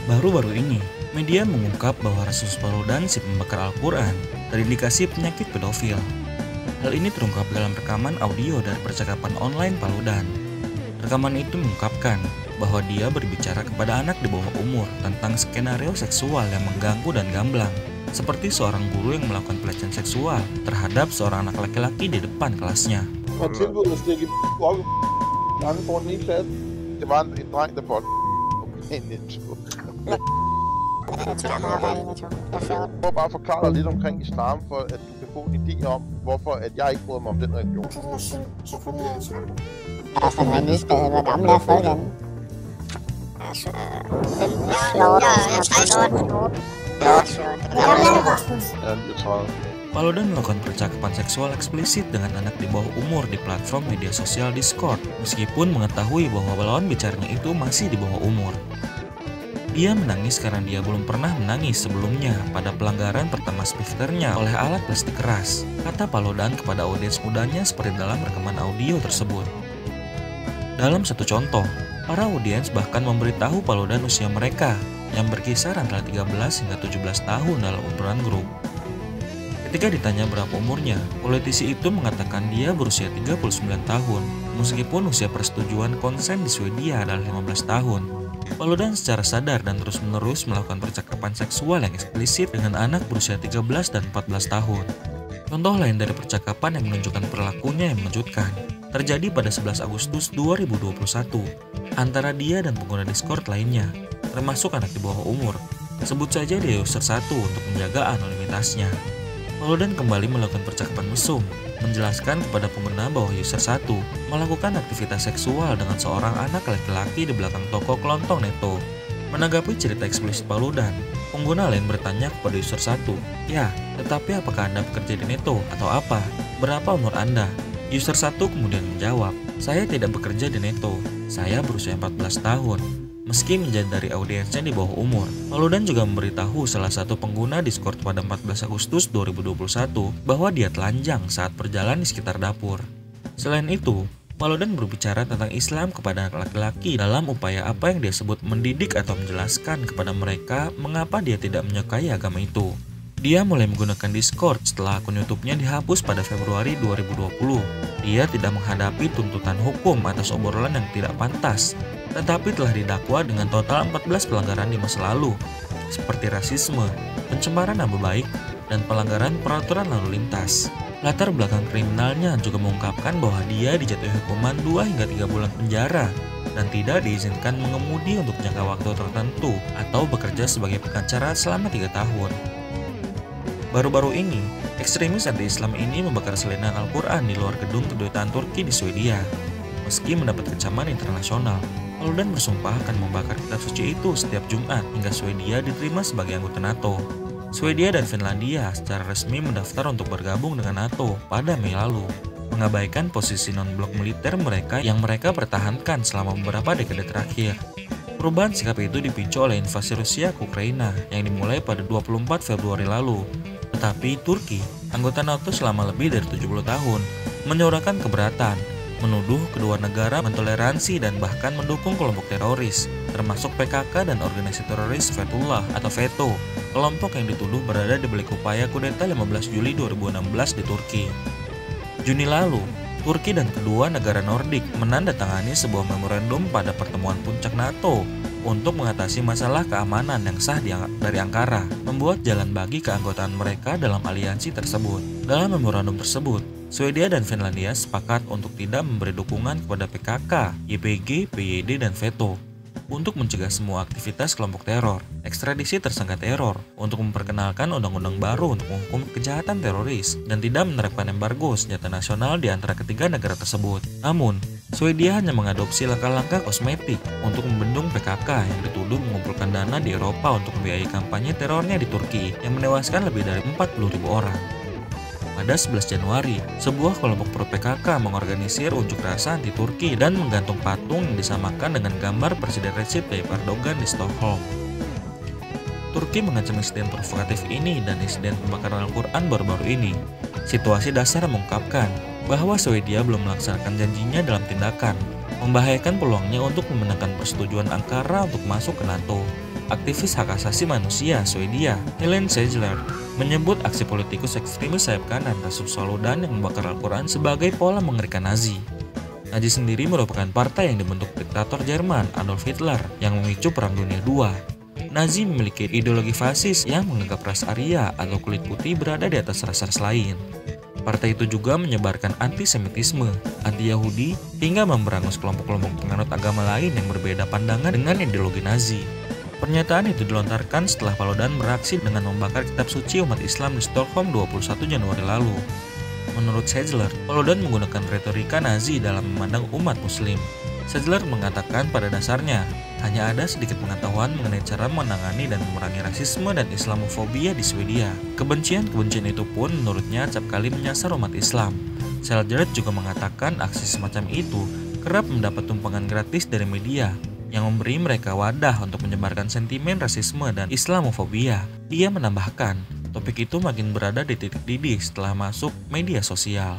Baru-baru ini, media mengungkap bahwa Rasmus Paludan, si pembakar Al-Quran, terindikasi penyakit pedofil. Hal ini terungkap dalam rekaman audio dari percakapan online Paludan. Rekaman itu mengungkapkan bahwa dia berbicara kepada anak di bawah umur tentang skenario seksual yang mengganggu dan gamblang, seperti seorang guru yang melakukan pelecehan seksual terhadap seorang anak laki-laki di depan kelasnya. Jeg prøver bare at forklare dig lidt omkring islam, for at du kan få en idé om, hvorfor at jeg ikke bryder mig om den religion. Altså, man nysgerrig, hvor gamle er folk henne? Altså, 15, 14, 14. Jeg er 39. Paludan melakukan percakapan seksual eksplisit dengan anak di bawah umur di platform media sosial Discord, meskipun mengetahui bahwa lawan bicaranya itu masih di bawah umur. Dia menangis karena dia belum pernah menangis sebelumnya pada pelanggaran pertama Swifternya oleh alat plastik keras, kata Paludan kepada audiens mudanya seperti dalam rekaman audio tersebut. Dalam satu contoh, para audiens bahkan memberitahu Paludan usia mereka yang berkisar antara 13 hingga 17 tahun dalam ukuran grup. Ketika ditanya berapa umurnya, politisi itu mengatakan dia berusia 39 tahun, meskipun usia persetujuan konsen di Swedia adalah 15 tahun. Paludan secara sadar dan terus-menerus melakukan percakapan seksual yang eksplisit dengan anak berusia 13 dan 14 tahun. Contoh lain dari percakapan yang menunjukkan perilakunya yang mengejutkan terjadi pada 11 Agustus 2021 antara dia dan pengguna Discord lainnya, termasuk anak di bawah umur. Sebut saja dia user 1 untuk menjaga anonimitasnya. Paludan kembali melakukan percakapan mesum, menjelaskan kepada pengguna bahwa user 1 melakukan aktivitas seksual dengan seorang anak laki-laki di belakang toko kelontong Neto. Menanggapi cerita eksplisit Paludan, pengguna lain bertanya kepada user 1, "Ya, tetapi apakah Anda bekerja di Neto atau apa? Berapa umur Anda?" User 1 kemudian menjawab, "Saya tidak bekerja di Neto, saya berusia 14 tahun." Meski menjadi dari audiensnya di bawah umur, Paludan juga memberitahu salah satu pengguna Discord pada 14 Agustus 2021 bahwa dia telanjang saat berjalan di sekitar dapur. Selain itu, Paludan berbicara tentang Islam kepada laki-laki dalam upaya apa yang dia sebut mendidik atau menjelaskan kepada mereka mengapa dia tidak menyukai agama itu. Dia mulai menggunakan Discord setelah akun YouTube-nya dihapus pada Februari 2020. Dia tidak menghadapi tuntutan hukum atas obrolan yang tidak pantas, tetapi telah didakwa dengan total 14 pelanggaran di masa lalu, seperti rasisme, pencemaran nama baik, dan pelanggaran peraturan lalu lintas. Latar belakang kriminalnya juga mengungkapkan bahwa dia dijatuhi hukuman 2 hingga 3 bulan penjara dan tidak diizinkan mengemudi untuk jangka waktu tertentu atau bekerja sebagai pengacara selama 3 tahun. Baru-baru ini, ekstremis anti-Islam ini membakar salinan Al-Quran di luar gedung kedutaan Turki di Swedia. Meski mendapat kecaman internasional, Paludan bersumpah akan membakar kitab suci itu setiap Jumat hingga Swedia diterima sebagai anggota NATO. Swedia dan Finlandia secara resmi mendaftar untuk bergabung dengan NATO pada Mei lalu, mengabaikan posisi non-blok militer mereka yang mereka pertahankan selama beberapa dekade terakhir. Perubahan sikap itu dipicu oleh invasi Rusia ke Ukraina yang dimulai pada 24 Februari lalu. Tetapi Turki, anggota NATO selama lebih dari 70 tahun, menyuarakan keberatan, menuduh kedua negara mentoleransi dan bahkan mendukung kelompok teroris, termasuk PKK dan organisasi teroris Fethullah atau FETÖ, kelompok yang dituduh berada di balik upaya kudeta 15 Juli 2016 di Turki. Juni lalu, Turki dan kedua negara Nordik menandatangani sebuah memorandum pada pertemuan puncak NATO untuk mengatasi masalah keamanan yang sah dari Ankara, membuat jalan bagi keanggotaan mereka dalam aliansi tersebut. Dalam memorandum tersebut, Swedia dan Finlandia sepakat untuk tidak memberi dukungan kepada PKK, YPG, PYD, dan FETÖ untuk mencegah semua aktivitas kelompok teror, ekstradisi tersangka teror, untuk memperkenalkan undang-undang baru untuk menghukum kejahatan teroris, dan tidak menerapkan embargo senjata nasional di antara ketiga negara tersebut. Namun, Swedia hanya mengadopsi langkah-langkah kosmetik untuk membendung PKK yang dituduh mengumpulkan dana di Eropa untuk membiayai kampanye terornya di Turki yang menewaskan lebih dari 40.000 orang. Pada 11 Januari, sebuah kelompok pro-PKK mengorganisir unjuk rasa anti-Turki dan menggantung patung yang disamakan dengan gambar Presiden Recep Tayyip Erdogan di Stockholm. Turki mengancam insiden provokatif ini dan insiden pembakaran Al-Quran baru-baru ini. Situasi dasar mengungkapkan bahwa Swedia belum melaksanakan janjinya dalam tindakan, membahayakan peluangnya untuk memenangkan persetujuan Ankara untuk masuk ke NATO. Aktivis hak asasi manusia Swedia, Helen Segler, menyebut aksi politikus ekstremis sayap kanan Rasmus Paludan yang membakar Al-Quran sebagai pola mengerikan Nazi. Nazi sendiri merupakan partai yang dibentuk diktator Jerman Adolf Hitler yang memicu Perang Dunia II. Nazi memiliki ideologi fasis yang menganggap ras Arya atau kulit putih berada di atas ras-ras lain. Partai itu juga menyebarkan antisemitisme, anti-Yahudi, hingga memberangus kelompok-kelompok penganut agama lain yang berbeda pandangan dengan ideologi Nazi. Pernyataan itu dilontarkan setelah Paludan beraksi dengan membakar kitab suci umat Islam di Stockholm 21 Januari lalu. Menurut Segler, Paludan menggunakan retorika Nazi dalam memandang umat Muslim. Segler mengatakan pada dasarnya, hanya ada sedikit pengetahuan mengenai cara menangani dan memerangi rasisme dan Islamofobia di Swedia. Kebencian-kebencian itu pun menurutnya acap kali menyasar umat Islam. Segler juga mengatakan aksi semacam itu kerap mendapat tumpangan gratis dari media yang memberi mereka wadah untuk menyebarkan sentimen rasisme dan Islamofobia. Dia menambahkan, topik itu makin berada di titik didih setelah masuk media sosial.